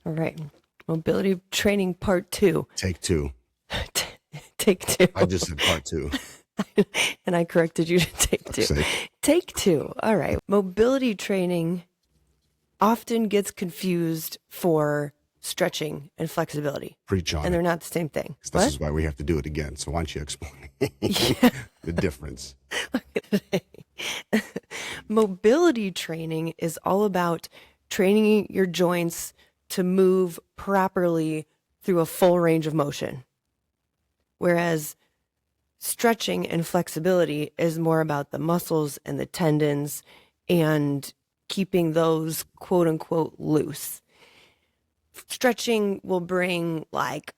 All right. Mobility training part two. Take two. Take two. I just said part two. And I corrected you to take two. Sake. Take two. All right. Mobility training often gets confused for stretching and flexibility. Preach on And they're it. not the same thing. This is why we have to do it again. So why don't you explain the difference? Mobility training is all about training your joints to move properly through a full range of motion. Whereas stretching and flexibility is more about the muscles and the tendons and keeping those quote unquote loose. Stretching will bring like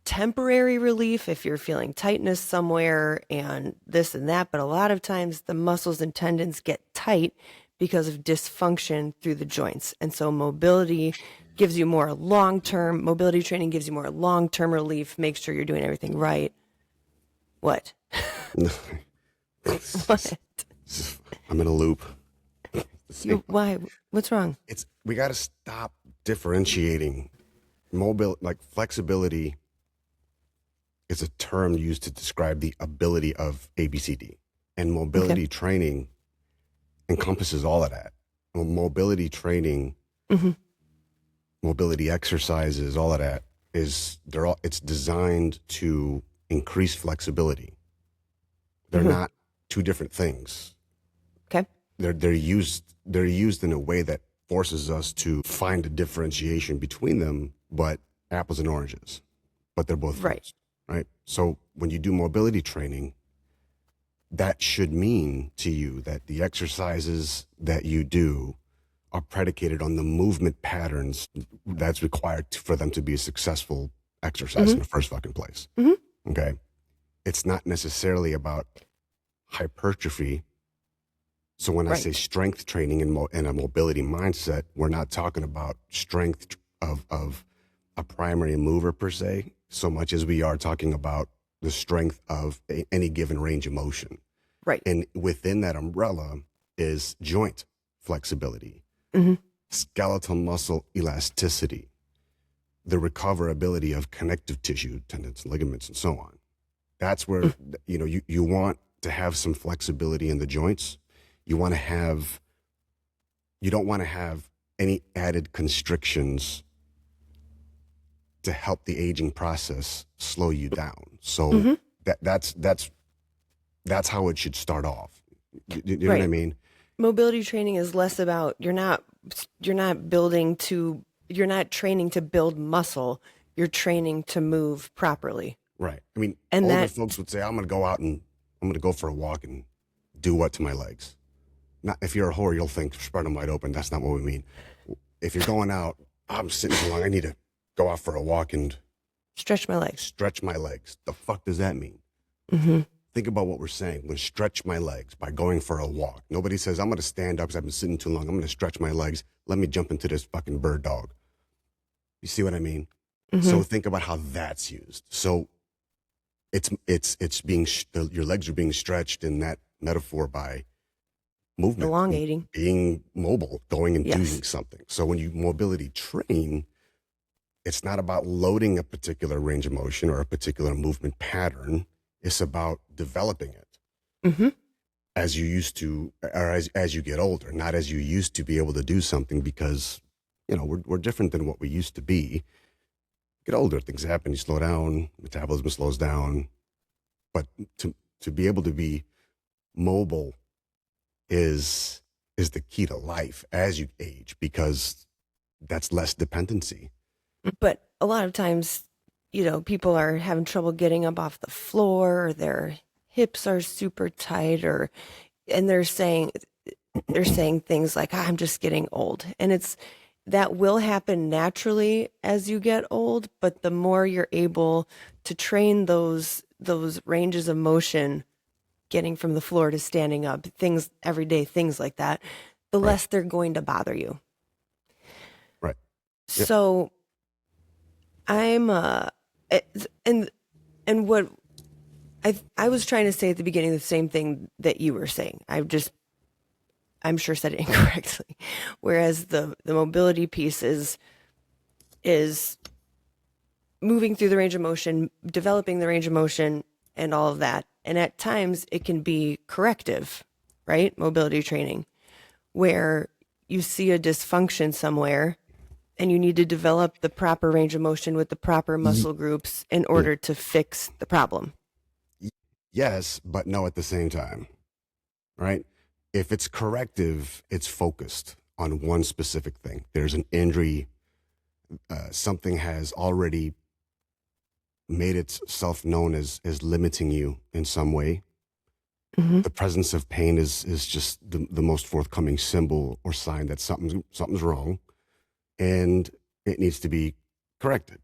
temporary relief if you're feeling tightness somewhere and this and that, but a lot of times the muscles and tendons get tight because of dysfunction through the joints. And so mobility gives you more long-term, mobility training gives you more long-term relief, make sure you're doing everything right. What? What? I'm in a loop. Why? What's wrong? We got to stop differentiating like flexibility is a term used to describe the ability of ABCD, and mobility training encompasses all of that. Well, mobility training, mobility exercises, all of that it's designed to increase flexibility. They're not two different things. Okay. They're used in a way that forces us to find a differentiation between them, but apples and oranges. But they're both right. fruits, right? So when you do mobility training, that should mean to you that the exercises that you do are predicated on the movement patterns that's required for them to be a successful exercise in the first fucking place. Okay. It's not necessarily about hypertrophy. So when I say strength training in a mobility mindset, we're not talking about strength of a primary mover per se, so much as we are talking about the strength of any given range of motion. Right. And within that umbrella is joint flexibility, skeletal muscle elasticity, the recoverability of connective tissue, tendons, ligaments, and so on. That's where, you want to have some flexibility in the joints. You don't want to have any added constrictions to help the aging process slow you down. So that's how it should start off. You know what I mean? Mobility training is less about you're not training to build muscle. You're training to move properly. Right. I mean, and older folks would say, I'm going to go out and I'm going to go for a walk and do what to my legs? Not if you're a whore, you'll think spread them wide open. That's not what we mean. If you're going out, I'm sitting too long. I need to go out for a walk and stretch my legs. Stretch my legs. The fuck does that mean? Think about what we're saying. We're stretch my legs by going for a walk. Nobody says, I'm going to stand up because I've been sitting too long. I'm going to stretch my legs. Let me jump into this fucking bird dog. You see what I mean? So think about how that's used. So it's being, your legs are being stretched in that metaphor by movement. Elongating. Being mobile, going and doing something. So when you mobility train, it's not about loading a particular range of motion or a particular movement pattern. It's about developing it as you used to, or as you get older, not as you used to be able to do something because, we're different than what we used to be. Get older, things happen, you slow down, metabolism slows down. But to be able to be mobile is the key to life as you age, because that's less dependency. But a lot of times, people are having trouble getting up off the floor, or their hips are super tight, and they're saying things like, I'm just getting old. And that will happen naturally as you get old, but the more you're able to train those ranges of motion, getting from the floor to standing up, everyday things like that, the less they're going to bother you. Right. Yep. So I'm and what I was trying to say at the beginning the same thing that you were saying. I'm sure said it incorrectly. Whereas the mobility piece is is moving through the range of motion, developing the range of motion, and all of that. And at times it can be corrective, right? Mobility training, where you see a dysfunction somewhere and you need to develop the proper range of motion with the proper muscle groups in order to fix the problem. Yes, but no at the same time, right? If it's corrective, it's focused on one specific thing. There's an injury, something has already made itself known as limiting you in some way. The presence of pain is just the most forthcoming symbol or sign that something's wrong, and it needs to be corrected.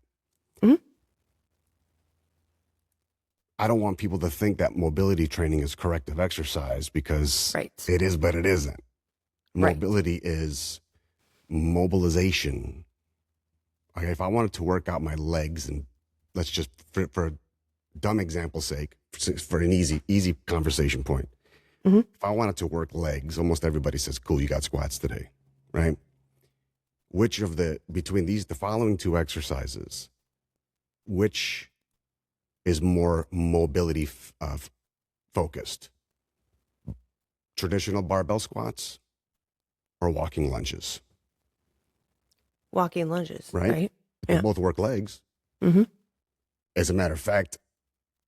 I don't want people to think that mobility training is corrective exercise, because Right. it is, but it isn't. Right. Mobility is mobilization. Okay, if I wanted to work out my legs, and let's just, for a dumb example's sake, for an easy conversation point, if I wanted to work legs, almost everybody says, cool, you got squats today, right? Which of between the following two exercises, which is more mobility focused? Traditional barbell squats or walking lunges? Walking lunges, Right. right? They Yeah. both work legs. As a matter of fact,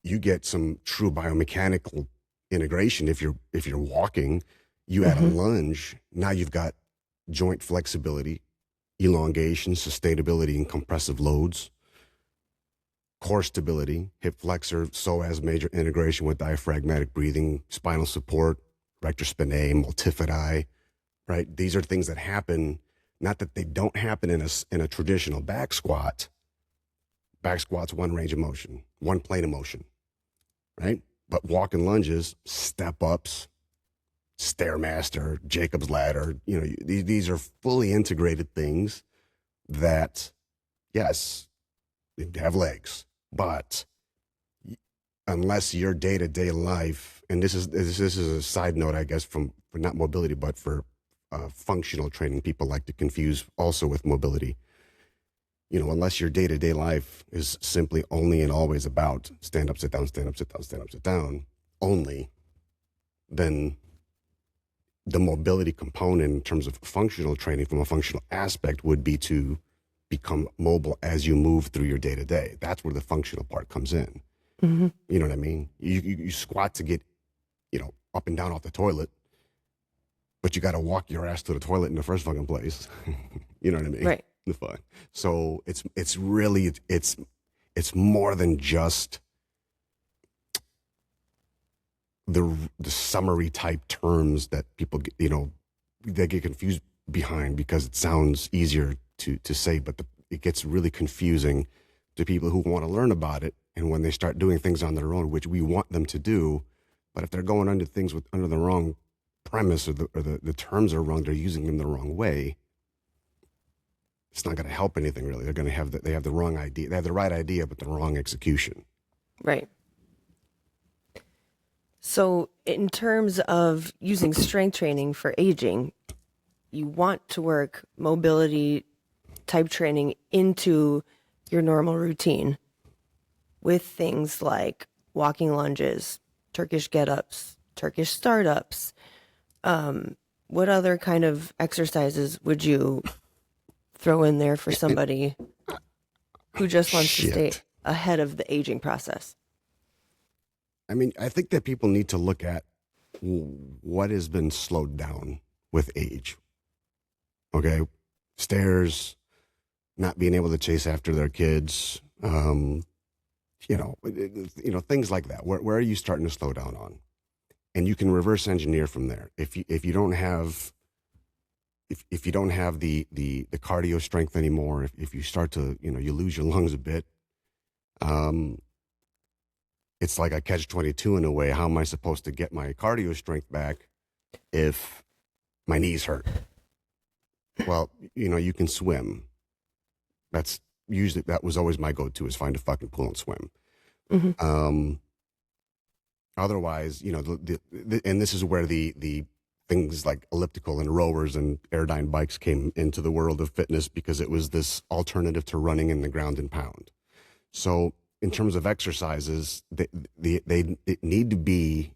you get some true biomechanical integration if you're walking. You add a lunge, now you've got joint flexibility, elongation, sustainability, and compressive loads, core stability, hip flexor, psoas major integration with diaphragmatic breathing, spinal support, rector spinae, multifidi, right? These are things that happen, not that they don't happen in a traditional back squat. Back squat's one range of motion, one plane of motion, right? But walking lunges, step ups, Stairmaster, Jacob's ladder, these are fully integrated things that, yes, they have legs, but unless your day-to-day life, and this is a side note, I guess, for not mobility, but for functional training, people like to confuse also with mobility. Unless your day-to-day life is simply only and always about stand up, sit down, stand up, sit down, stand up, sit down only, then the mobility component in terms of functional training from a functional aspect would be to become mobile as you move through your day-to-day. That's where the functional part comes in. You know what I mean? You squat to get, up and down off the toilet, but you got to walk your ass to the toilet in the first fucking place. You know what I mean? Right. The fun. So it's really more than just the summary type terms that people get, they get confused behind, because it sounds easier to say, but it gets really confusing to people who want to learn about it. And when they start doing things on their own, which we want them to do, but if they're going under things under the wrong premise, or the terms are wrong, they're using them the wrong way, it's not going to help anything really. They're going to have they have the wrong idea. They have the right idea, but the wrong execution. Right. So, in terms of using strength training for aging, you want to work mobility type training into your normal routine with things like walking lunges, Turkish get-ups, Turkish start-ups. What other kind of exercises would you throw in there for somebody who just wants to stay ahead of the aging process? I mean, I think that people need to look at what has been slowed down with age. Okay, stairs, not being able to chase after their kids, things like that. Where are you starting to slow down on? And you can reverse engineer from there. If you don't have the cardio strength anymore, if you start to you lose your lungs a bit, it's like a catch-22 in a way. How am I supposed to get my cardio strength back if my knees hurt? Well, you can swim. That was always my go-to, is find a fucking pool and swim. Otherwise, and this is where the things like elliptical and rowers and Airdyne bikes came into the world of fitness because it was this alternative to running in the ground and pound. So in terms of exercises, they need to be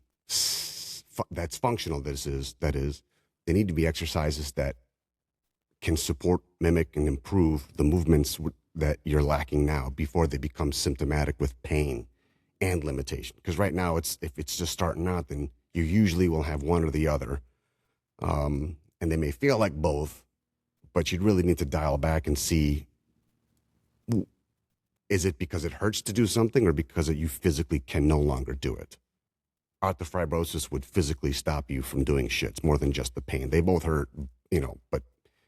that's functional. That is, they need to be exercises that can support, mimic, and improve the movements that you're lacking now before they become symptomatic with pain and limitation. Because right now, if it's just starting out, then you usually will have one or the other, and they may feel like both, but you'd really need to dial back and see, is it because it hurts to do something or because you physically can no longer do it? Arthrofibrosis would physically stop you from doing shit. It's more than just the pain. They both hurt, but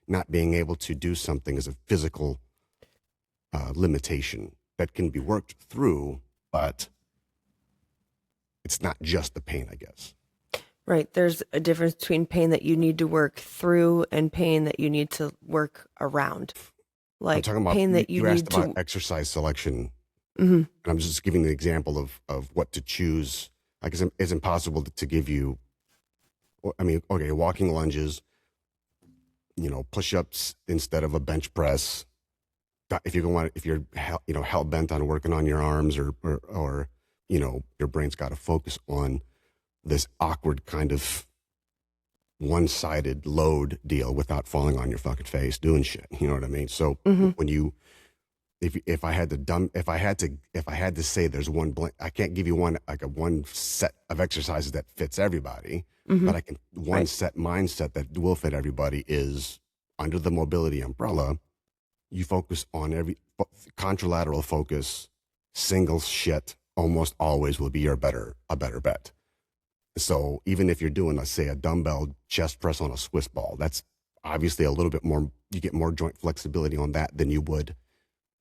not being able to do something is a physical limitation that can be worked through, but it's not just the pain, I guess. Right. There's a difference between pain that you need to work through and pain that you need to work around. Like I'm talking about pain that you need asked to about exercise selection. Mm-hmm. And I'm just giving the example of what to choose. Like it's impossible to give you, I mean, okay, walking lunges, push-ups instead of a bench press. If you're hell bent on working on your arms or your brain's got to focus on this awkward kind of one-sided load deal without falling on your fucking face doing shit. You know what I mean? So when you, if I had to say there's one blank, I can't give you one set of exercises that fits everybody, but I can set mindset that will fit everybody is under the mobility umbrella. You focus on contralateral focus, single shit almost always will be a better bet. So even if you're doing, let's say, a dumbbell chest press on a Swiss ball, that's obviously a little bit more, you get more joint flexibility on that than you would,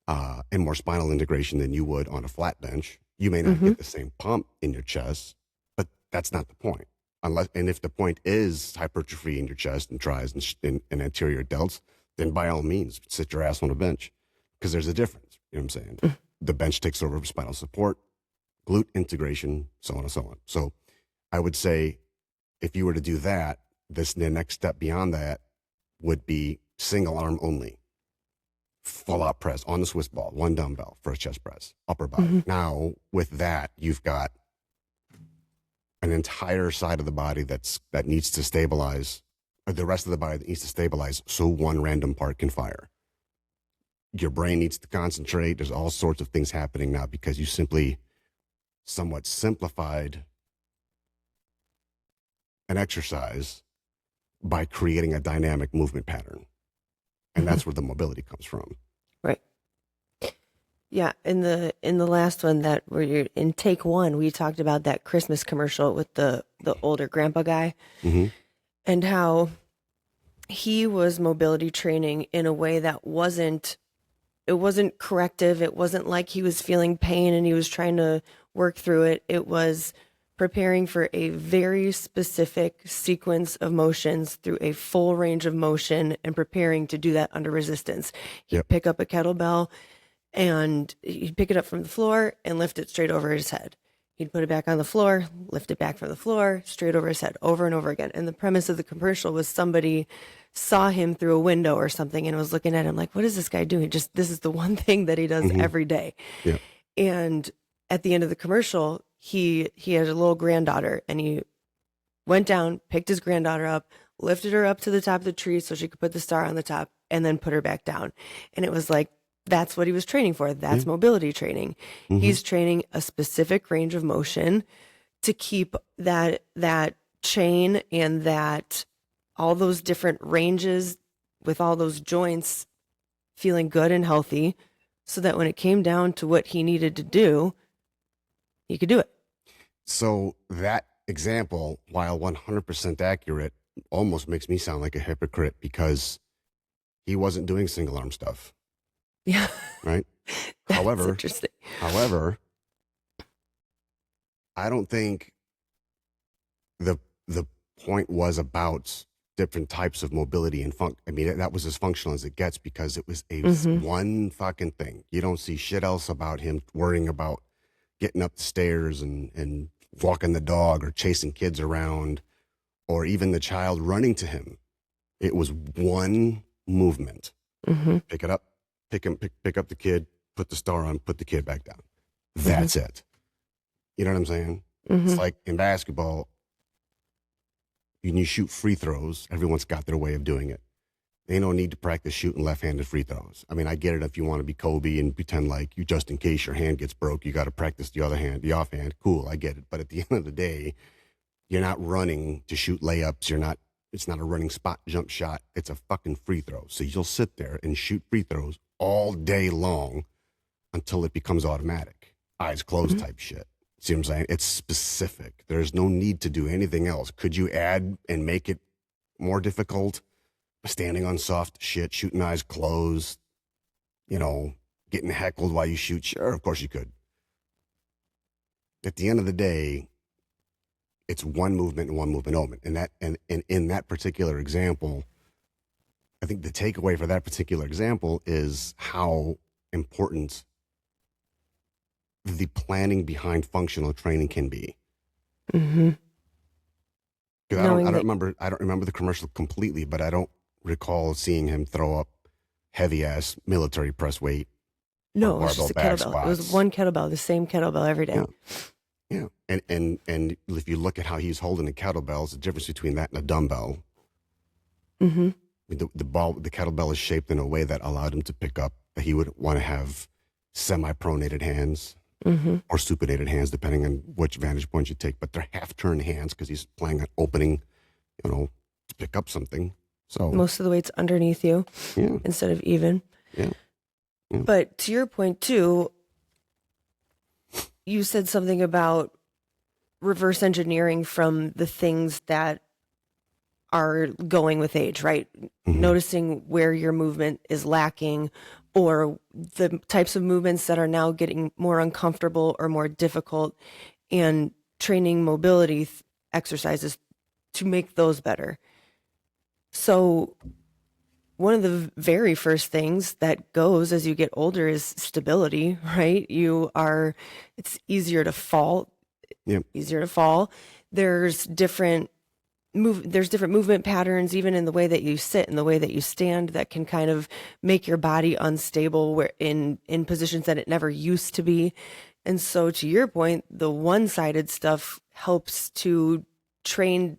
and more spinal integration than you would on a flat bench. You may not get the same pump in your chest, but that's not the point. And if the point is hypertrophy in your chest and tries and anterior delts, then by all means, sit your ass on a bench, because there's a difference. You know what I'm saying? The bench takes over spinal support, glute integration, so on and so on. So I would say if you were to do that, the next step beyond that would be single arm only. Full out press on the Swiss ball, one dumbbell for a chest press, upper body. Now with that, you've got an entire side of the body that needs to stabilize, or the rest of the body that needs to stabilize so one random part can fire. Your brain needs to concentrate. There's all sorts of things happening now because you simply somewhat simplified an exercise by creating a dynamic movement pattern. And that's where the mobility comes from. Right. Yeah. In the last one where you're in take one, we talked about that Christmas commercial with the older grandpa guy and how he was mobility training in a way that wasn't corrective. It wasn't like he was feeling pain and he was trying to work through it. It was preparing for a very specific sequence of motions through a full range of motion and preparing to do that under resistance. He'd pick up a kettlebell and he'd pick it up from the floor and lift it straight over his head. He'd put it back on the floor, lift it back from the floor, straight over his head, over and over again. And the premise of the commercial was somebody saw him through a window or something and was looking at him like, what is this guy doing? This is the one thing that he does every day. Yeah. And at the end of the commercial, he had a little granddaughter and he went down, picked his granddaughter up, lifted her up to the top of the tree so she could put the star on the top and then put her back down. And it was like, that's what he was training for. That's mobility training. He's training a specific range of motion to keep that chain and that all those different ranges with all those joints feeling good and healthy so that when it came down to what he needed to do, he could do it. So that example, while 100% accurate, almost makes me sound like a hypocrite because he wasn't doing single arm stuff. Yeah. Right. That's However, interesting. I don't think the point was about different types of mobility and I mean, that was as functional as it gets because it was one fucking thing. You don't see shit else about him worrying about getting up the stairs and walking the dog or chasing kids around or even the child running to him. It was one movement. Pick it up, pick up the kid, put the star on, put the kid back down. That's it. You know what I'm saying? It's like in basketball, when you shoot free throws, everyone's got their way of doing it. They no need to practice shooting left-handed free throws. I mean, I get it if you want to be Kobe and pretend like you, just in case your hand gets broke, you got to practice the other hand, the offhand. Cool, I get it. But at the end of the day, you're not running to shoot layups. It's not a running spot jump shot. It's a fucking free throw. So you'll sit there and shoot free throws all day long until it becomes automatic. Eyes closed type shit. See what I'm saying? It's specific. There's no need to do anything else. Could you add and make it more difficult? Standing on soft shit, shooting eyes closed, getting heckled while you shoot. Sure, of course you could. At the end of the day, it's one movement and one movement only. And in that particular example, I think the takeaway for that particular example is how important the planning behind functional training can be. Because I don't remember the commercial completely, but I don't recall seeing him throw up heavy ass military press weight. No, it was just a kettlebell. It was one kettlebell, the same kettlebell every day. Yeah. And if you look at how he's holding a kettlebell, it's the difference between that and a dumbbell. The kettlebell is shaped in a way that allowed him to pick up. He would want to have semi-pronated hands or supinated hands, depending on which vantage point you take. But they're half-turned hands because he's playing an opening, to pick up something. So most of the weight's underneath you instead of even. Yeah. But to your point too, you said something about reverse engineering from the things that are going with age, right? Noticing where your movement is lacking or the types of movements that are now getting more uncomfortable or more difficult, and training mobility exercises to make those better. So one of the very first things that goes as you get older is stability, right? It's easier to fall. There's different movement patterns, even in the way that you sit and the way that you stand, that can kind of make your body unstable where in positions that it never used to be. And so to your point, the one-sided stuff helps to train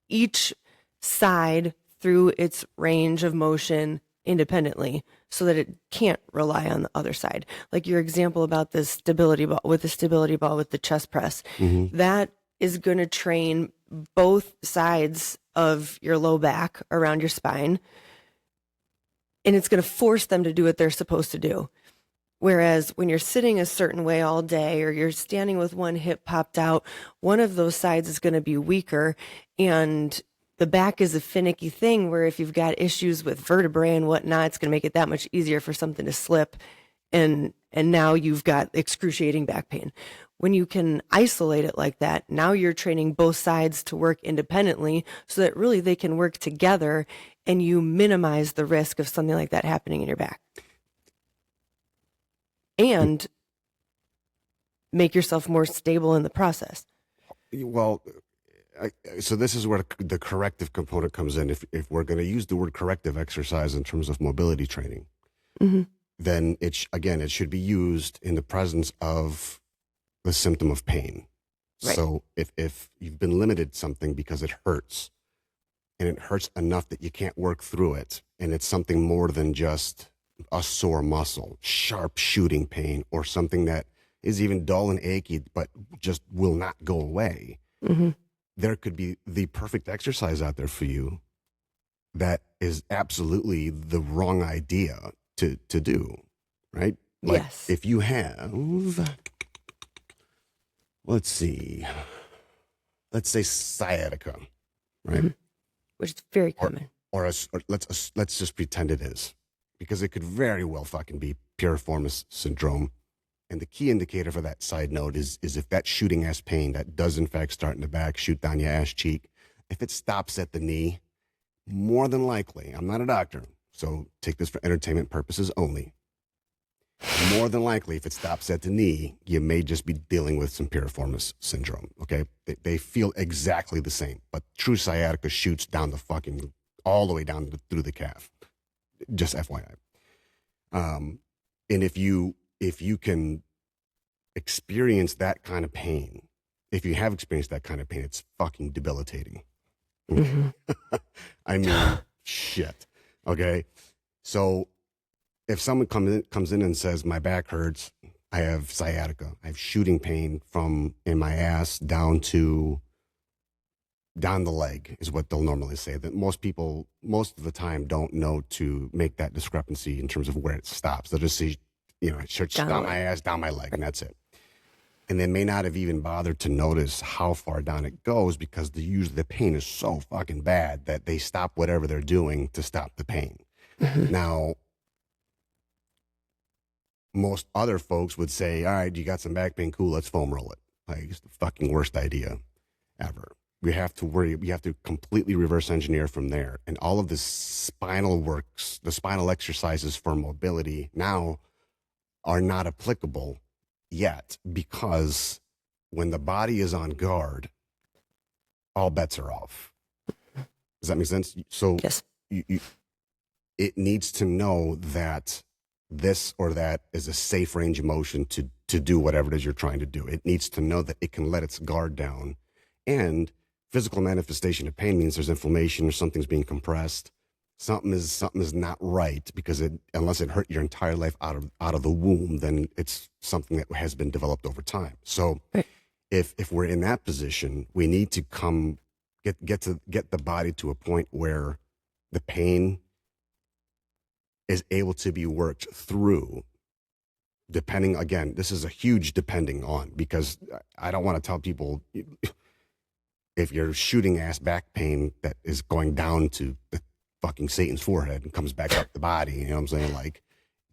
each side through its range of motion independently so that it can't rely on the other side. Like your example about the stability ball with the chest press, that is going to train both sides of your low back around your spine, and it's going to force them to do what they're supposed to do. Whereas when you're sitting a certain way all day, or you're standing with one hip popped out, one of those sides is going to be weaker, and the back is a finicky thing where if you've got issues with vertebrae and whatnot, it's going to make it that much easier for something to slip. And now you've got excruciating back pain. When you can isolate it like that, now you're training both sides to work independently so that really they can work together, and you minimize the risk of something like that happening in your back. And make yourself more stable in the process. Well, so this is where the corrective component comes in. If we're going to use the word corrective exercise in terms of mobility training, then it should be used in the presence of the symptom of pain. Right. So if you've been limited something because it hurts, and it hurts enough that you can't work through it, and it's something more than just a sore muscle, sharp shooting pain, or something that is even dull and achy but just will not go away, there could be the perfect exercise out there for you that is absolutely the wrong idea to do, right? Like yes. If you have, let's say sciatica, right? Which is very common. Or let's just pretend it is, because it could very well fucking be piriformis syndrome. And the key indicator for that, side note, is if that shooting ass pain that does in fact start in the back, shoot down your ass cheek, if it stops at the knee, more than likely, I'm not a doctor, so take this for entertainment purposes only, more than likely, if it stops at the knee, you may just be dealing with some piriformis syndrome. Okay, they feel exactly the same, but true sciatica shoots down the fucking all the way down through the calf. Just FYI. And if you can experience that kind of pain, if you have experienced that kind of pain, it's fucking debilitating. I mean, shit. Okay, so if someone comes in and says, my back hurts, I have sciatica, I have shooting pain from in my ass down the leg is what they'll normally say. That most people, most of the time, don't know to make that discrepancy in terms of where it stops. They'll just see, it shoots down my ass, down my leg, and that's it. And they may not have even bothered to notice how far down it goes because usually the pain is so fucking bad that they stop whatever they're doing to stop the pain. Now, most other folks would say, all right, you got some back pain, cool, let's foam roll it. Like, it's the fucking worst idea ever. We have to completely reverse engineer from there. And all of this spinal works, the spinal exercises for mobility now are not applicable yet because when the body is on guard, all bets are off. Does that make sense? So Yes. It needs to know that this or that is a safe range of motion to do whatever it is you're trying to do. It needs to know that it can let its guard down. And physical manifestation of pain means there's inflammation or something's being compressed. Something is not right because unless it hurt your entire life out of the womb, then it's something that has been developed over time. So Right. if we're in that position, we need to get the body to a point where the pain is able to be worked through. Depending, again, this is a huge depending on, because I don't want to tell people if you're shooting ass back pain that is going down to the fucking Satan's forehead and comes back up the body, you know what I'm saying? Like,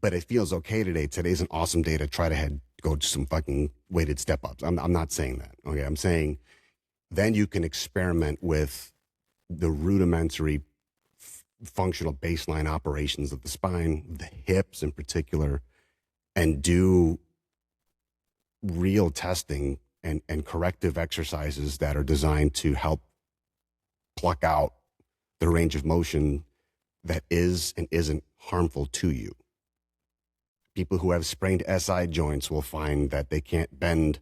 but it feels okay today. Today's an awesome day to try to go to some fucking weighted step ups. I'm not saying that. Okay. I'm saying then you can experiment with the rudimentary functional baseline operations of the spine, the hips in particular, and do real testing and corrective exercises that are designed to help pluck out the range of motion that is and isn't harmful to you. People who have sprained SI joints will find that they can't bend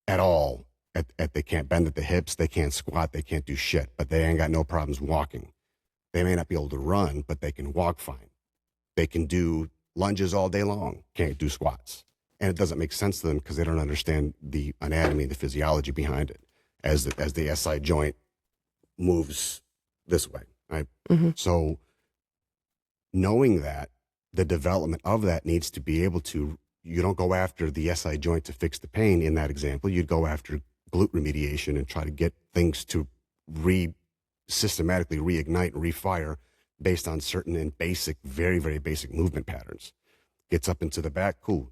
at all. They can't bend at the hips, they can't squat, they can't do shit, but they ain't got no problems walking. They may not be able to run, but they can walk fine. They can do lunges all day long, can't do squats. And it doesn't make sense to them because they don't understand the anatomy, the physiology behind it as the SI joint moves this way, right? Mm-hmm. So knowing that, the development of that needs to be able to, you don't go after the SI joint to fix the pain in that example. You'd go after glute remediation and try to get things to systematically reignite and refire based on certain and basic, very, very basic movement patterns. Gets up into the back, cool.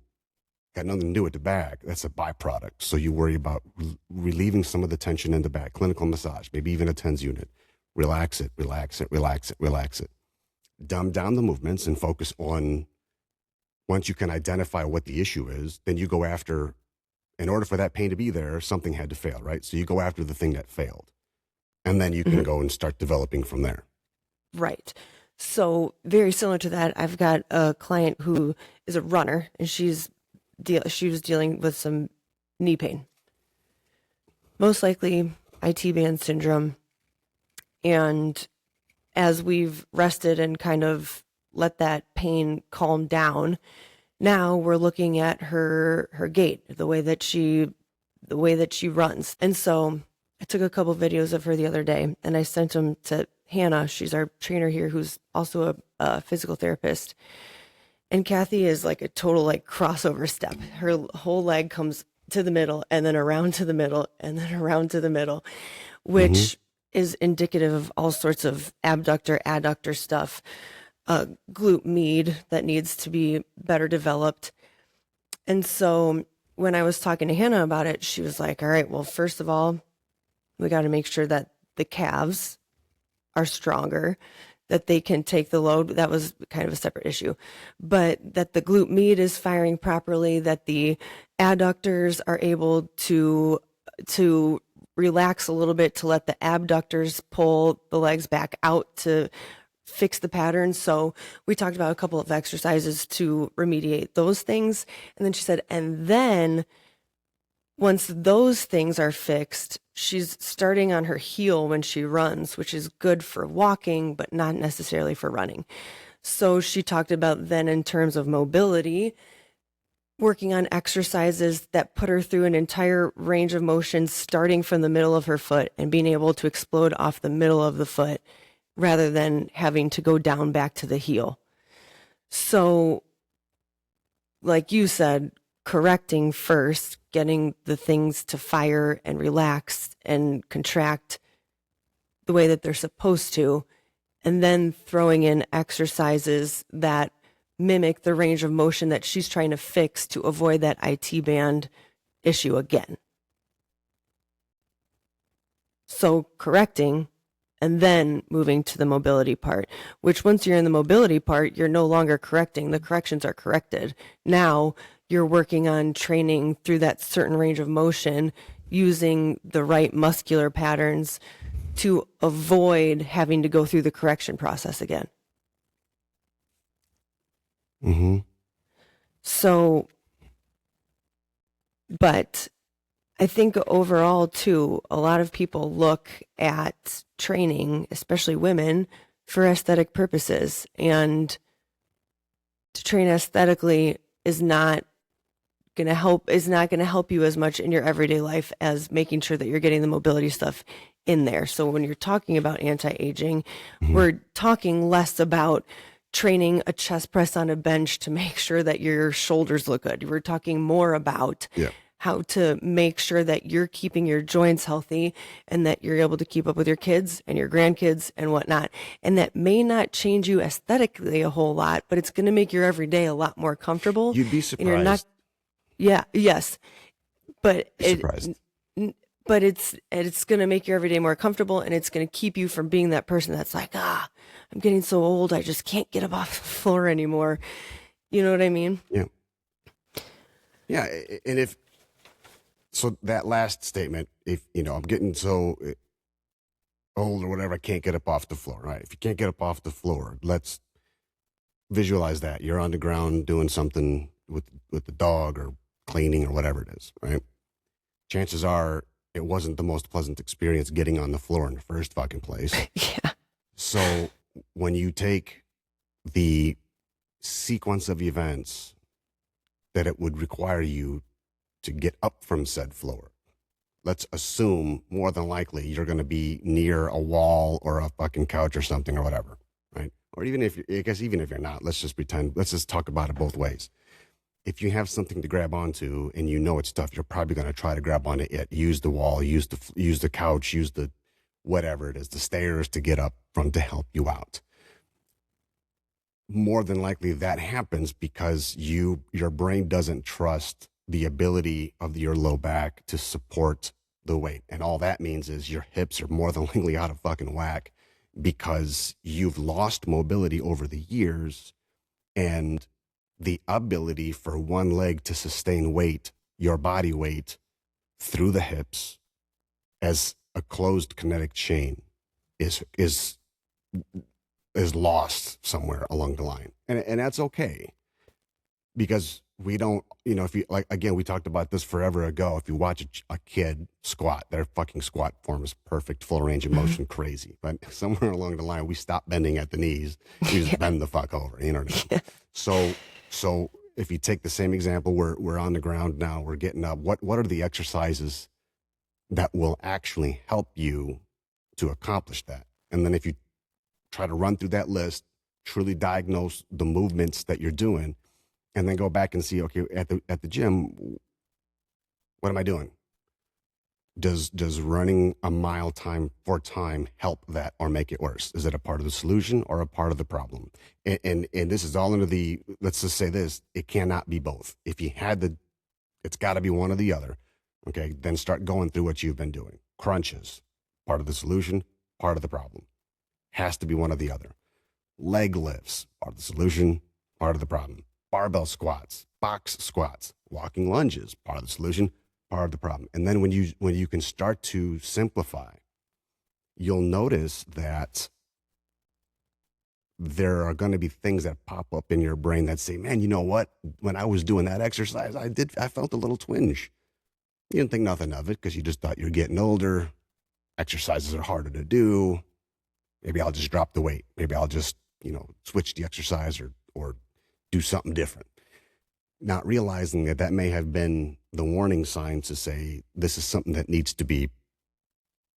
Got nothing to do with the back. That's a byproduct. So you worry about relieving some of the tension in the back, clinical massage, maybe even a TENS unit. Relax it, relax it, relax it, relax it. Dumb down the movements and focus on, once you can identify what the issue is, then you go after, in order for that pain to be there, something had to fail, right? So you go after the thing that failed. And then you can go and start developing from there. Right. So very similar to that, I've got a client who is a runner, and she was dealing with some knee pain. Most likely IT band syndrome. And as we've rested and kind of let that pain calm down, now we're looking at her gait, the way that she runs. And so I took a couple videos of her the other day and I sent them to Hannah. She's our trainer here, who's also a physical therapist. And Kathy is like a total like crossover step. Her whole leg comes to the middle and then around to the middle and then around to the middle, which is indicative of all sorts of abductor, adductor stuff, glute med that needs to be better developed. And so when I was talking to Hannah about it, she was like, all right, well, first of all, we got to make sure that the calves are stronger. that they can take the load. That was kind of a separate issue, but that the glute med is firing properly, that the adductors are able to relax a little bit, to let the abductors pull the legs back out to fix the pattern. So we talked about a couple of exercises to remediate those things. And then she said, and then once those things are fixed, she's starting on her heel when she runs, which is good for walking, but not necessarily for running. So she talked about then in terms of mobility, working on exercises that put her through an entire range of motion, starting from the middle of her foot and being able to explode off the middle of the foot rather than having to go down back to the heel. So, like you said, correcting first, getting the things to fire and relax and contract the way that they're supposed to, and then throwing in exercises that mimic the range of motion that she's trying to fix to avoid that IT band issue again. So correcting and then moving to the mobility part, which once you're in the mobility part, you're no longer correcting. The corrections are corrected. Now you're working on training through that certain range of motion using the right muscular patterns to avoid having to go through the correction process again. Mm-hmm. So, but I think overall too, a lot of people look at training, especially women, for aesthetic purposes, and to train aesthetically is not going to help you as much in your everyday life as making sure that you're getting the mobility stuff in there. So when you're talking about anti-aging, we're talking less about training a chest press on a bench to make sure that your shoulders look good. We're talking more about how to make sure that you're keeping your joints healthy and that you're able to keep up with your kids and your grandkids and whatnot. And that may not change you aesthetically a whole lot, but it's going to make your everyday a lot more comfortable. You'd be surprised. And you're not, yes. But but it's going to make your everyday more comfortable, and it's going to keep you from being that person that's like, I'm getting so old, I just can't get up off the floor anymore. You know what I mean? Yeah. Yeah. And so that last statement, if, I'm getting so old or whatever, I can't get up off the floor, right? If you can't get up off the floor, let's visualize that. You're on the ground doing something with the dog or cleaning or whatever it is, right? Chances are it wasn't the most pleasant experience getting on the floor in the first fucking place. Yeah. So when you take the sequence of events that it would require you to get up from said floor, let's assume more than likely you're going to be near a wall or a fucking couch or something or whatever, right? Or even if you're not, let's just talk about it both ways. If you have something to grab onto and you know it's tough, you're probably going to try to grab onto it, use the wall, use the couch, use the whatever it is, the stairs to get up from to help you out. More than likely that happens because your brain doesn't trust the ability of your low back to support the weight. And all that means is your hips are more than likely out of fucking whack because you've lost mobility over the years, and the ability for one leg to sustain weight, your body weight, through the hips as a closed kinetic chain is lost somewhere along the line. And that's okay, because we don't, if you, like, again, we talked about this forever ago. If you watch a kid squat, their fucking squat form is perfect, full range of motion, crazy. But somewhere along the line, we stop bending at the knees. We just bend the fuck over, you know what I mean? So if you take the same example, we're on the ground now, we're getting up. What are the exercises that will actually help you to accomplish that? And then if you try to run through that list, truly diagnose the movements that you're doing, and then go back and see, okay, at the gym, what am I doing? Does running a mile time help that or make it worse? Is it a part of the solution or a part of the problem? And this is all under the, let's just say this, it cannot be both. If you had it's got to be one or the other. Okay, then start going through what you've been doing. Crunches, part of the solution, part of the problem. Has to be one or the other. Leg lifts, part of the solution, part of the problem. Barbell squats, box squats, walking lunges, part of the solution, part of the problem. And then when you can start to simplify, you'll notice that there are going to be things that pop up in your brain that say, man, you know what? When I was doing that exercise, I felt a little twinge. You didn't think nothing of it because you just thought you're getting older. Exercises are harder to do. Maybe I'll just drop the weight. Maybe I'll just, switch the exercise or do something different. Not realizing that may have been the warning sign to say, this is something that needs to be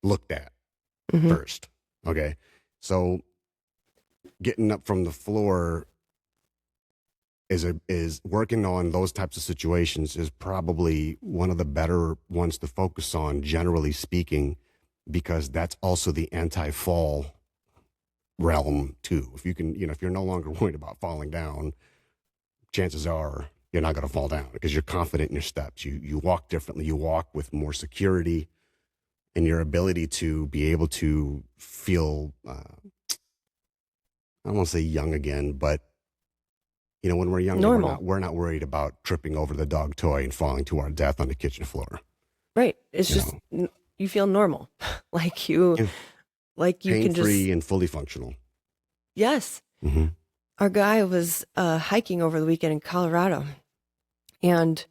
looked at first. Okay. So getting up from the floor is working on those types of situations is probably one of the better ones to focus on, generally speaking, because that's also the anti-fall realm too. If you can, if you're no longer worried about falling down, chances are you're not going to fall down because you're confident in your steps. You walk differently. You walk with more security in your ability to be able to feel, I don't want to say young again, but when we're young, we're not worried about tripping over the dog toy and falling to our death on the kitchen floor. Right. It's just, you feel normal. like you can just pain-free and fully functional. Yes. Our guy was hiking over the weekend in Colorado, and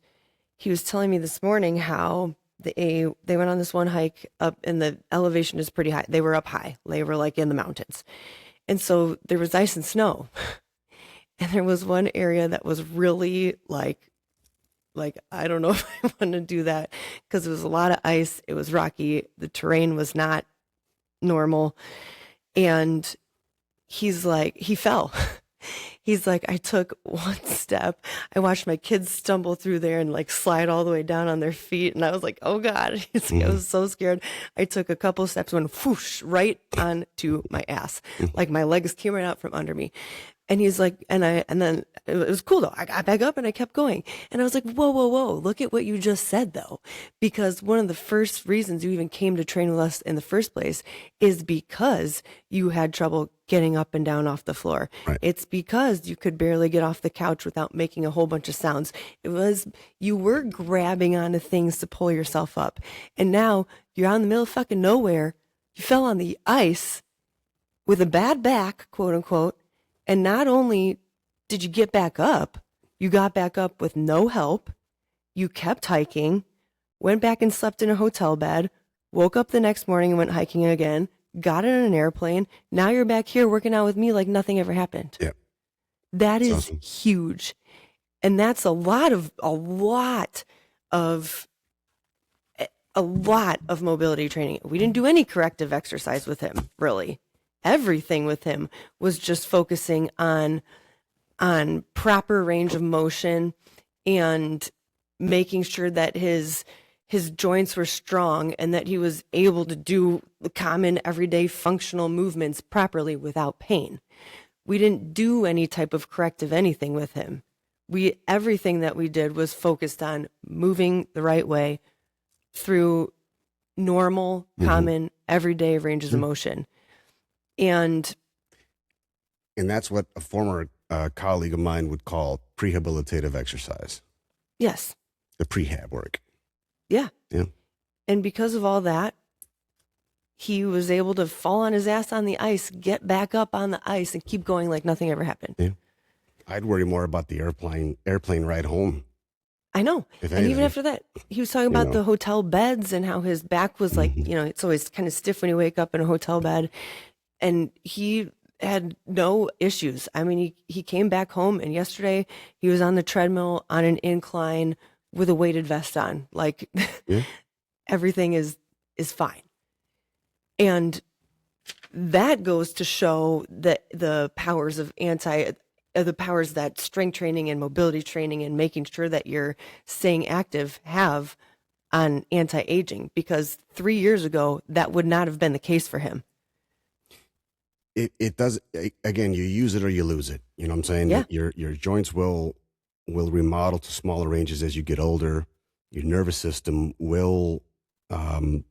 he was telling me this morning how they went on this one hike up, and the elevation is pretty high. They were up high. They were like in the mountains. And so there was ice and snow. And there was one area that was really like I don't know if I want to do that because there was a lot of ice. It was rocky. The terrain was not normal. And he's like, he fell. He's like, I took one step. I watched my kids stumble through there and like slide all the way down on their feet. And I was like, oh God, I was so scared. I took a couple steps, went whoosh right onto my ass. Like my legs came right out from under me. And he's like, and then it was cool though. I got back up and I kept going. And I was like, whoa. Look at what you just said though. Because one of the first reasons you even came to train with us in the first place is because you had trouble getting up and down off the floor. Right. It's because you could barely get off the couch without making a whole bunch of sounds. You were grabbing onto things to pull yourself up. And now you're out in the middle of fucking nowhere. You fell on the ice with a bad back, quote unquote. And not only did you get back up, you got back up with no help. You kept hiking, went back and slept in a hotel bed, woke up the next morning and went hiking again, got in an airplane. Now you're back here working out with me like nothing ever happened. Yeah. That is awesome. Huge. And that's a lot of mobility training. We didn't do any corrective exercise with him, really. Everything with him was just focusing on proper range of motion and making sure that his joints were strong and that he was able to do the common everyday functional movements properly without pain. We didn't do any type of corrective anything with him. Everything that we did was focused on moving the right way through normal, common, everyday ranges of motion. And that's what a former colleague of mine would call prehabilitative exercise. Yes. The prehab work. Yeah. Yeah. And because of all that, he was able to fall on his ass on the ice, get back up on the ice, and keep going like nothing ever happened. Yeah. I'd worry more about the airplane ride home. I know. And even after that, he was talking about the hotel beds and how his back was like, it's always kind of stiff when you wake up in a hotel bed. And he had no issues. I mean, he came back home, and yesterday he was on the treadmill on an incline with a weighted vest on. Like everything is fine. And that goes to show that the powers that strength training and mobility training and making sure that you're staying active have on anti-aging, because 3 years ago, that would not have been the case for him. It does, again, you use it or you lose it. You know what I'm saying? Yeah. Your joints will remodel to smaller ranges as you get older. Your nervous system will, I'm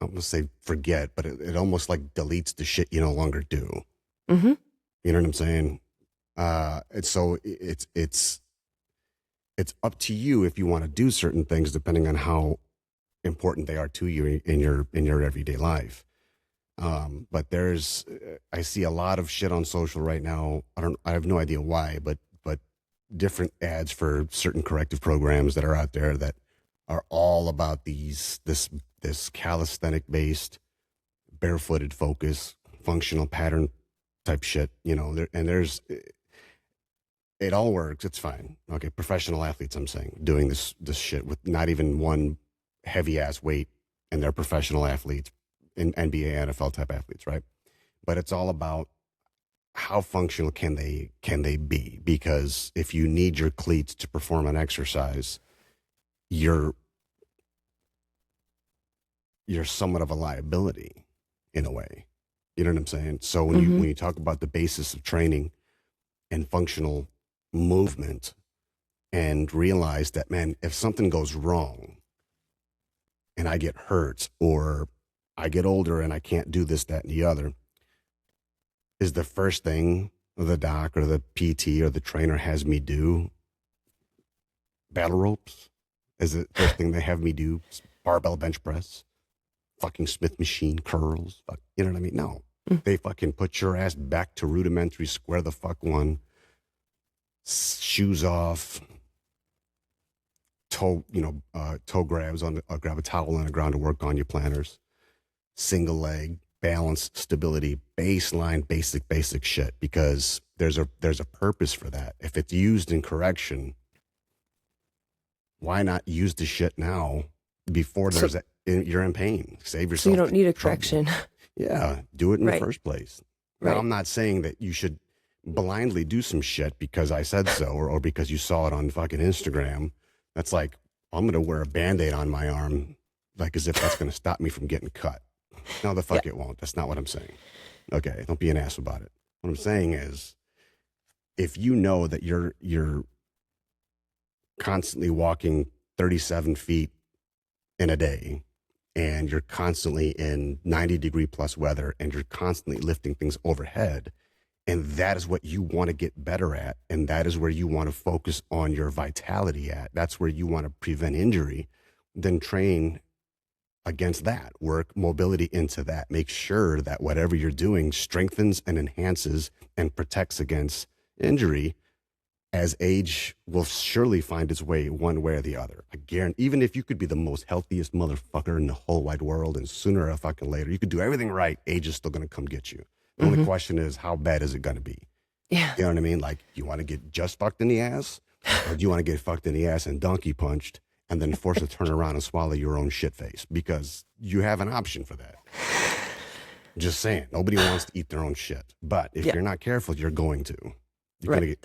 going to say forget, but it almost like deletes the shit you no longer do. Mm-hmm. You know what I'm saying? And so it's up to you if you want to do certain things depending on how important they are to you in your everyday life. But I see a lot of shit on social right now. I have no idea why, but different ads for certain corrective programs that are out there that are all about this calisthenic based, barefooted focus, functional pattern type shit, it all works. It's fine. Okay. Professional athletes, I'm saying, doing this shit with not even one heavy ass weight, and they're professional athletes in NBA, NFL type athletes, right? But it's all about how functional can they be? Because if you need your cleats to perform an exercise, you're somewhat of a liability in a way. You know what I'm saying? So when you talk about the basis of training and functional movement, and realize that, man, if something goes wrong and I get hurt, or I get older and I can't do this, that, and the other, is the first thing the doc or the PT or the trainer has me do battle ropes? Is the first thing they have me do barbell bench press, fucking Smith machine curls? You know what I mean? No. They fucking put your ass back to rudimentary square the fuck one, shoes off, toe grabs grab a towel on the ground to work on your planners, single leg, balance, stability, baseline, basic shit, because there's a purpose for that. If it's used in correction, why not use the shit now before you're in pain? Save yourself. So you don't need a trouble. correction. Yeah, do it in the first place. Right. Now, I'm not saying that you should blindly do some shit because I said so, or because you saw it on fucking Instagram. That's like, I'm going to wear a Band-Aid on my arm, like as if that's going to stop me from getting cut. No, the fuck it won't. That's not what I'm saying. Okay, don't be an ass about it. What I'm saying is, if you know that you're constantly walking 37 feet in a day, and you're constantly in 90-degree plus weather, and you're constantly lifting things overhead, and that is what you want to get better at, and that is where you want to focus on your vitality at, that's where you want to prevent injury, then train against that. Work mobility into that. Make sure that whatever you're doing strengthens and enhances and protects against injury, as age will surely find its way one way or the other. I guarantee, even if you could be the most healthiest motherfucker in the whole wide world, and sooner or fucking later, you could do everything right, age is still going to come get you. The only question is, how bad is it going to be? Yeah. You know what I mean? Like, you want to get just fucked in the ass, or do you want to get fucked in the ass and donkey punched and then forced to turn around and swallow your own shit face? Because you have an option for that. Just saying. Nobody wants to eat their own shit. But if you're not careful, you're going to. You're going to get...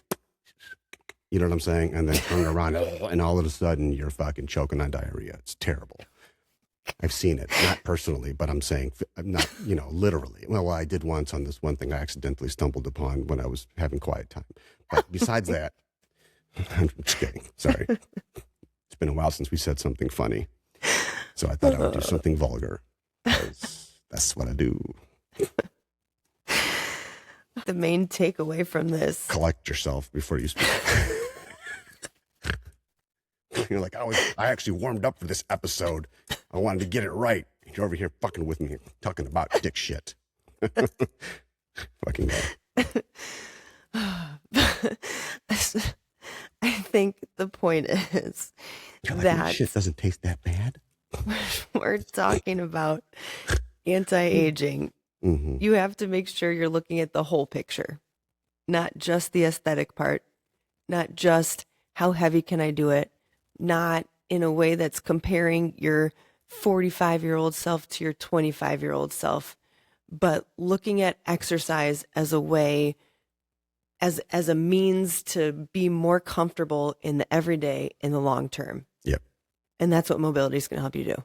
You know what I'm saying? And then turn around and all of a sudden you're fucking choking on diarrhea. It's terrible. I've seen it, not personally, but I'm saying, not, literally. Well, I did once on this one thing I accidentally stumbled upon when I was having quiet time. But besides that, I'm just kidding. Sorry. It's been a while since we said something funny. So I thought I would do something vulgar. That's what I do. The main takeaway from this. Collect yourself before you speak. You're like, I actually warmed up for this episode. I wanted to get it right. You're over here fucking with me, talking about dick shit. Fucking God. I think the point is Like, that shit doesn't taste that bad. We're talking about anti-aging. Mm-hmm. You have to make sure you're looking at the whole picture, not just the aesthetic part, not just how heavy can I do it, not in a way that's comparing your 45-year-old self to your 25-year-old self, but looking at exercise as a way, as a means to be more comfortable in the everyday, in the long term. Yep. And that's what mobility is going to help you do.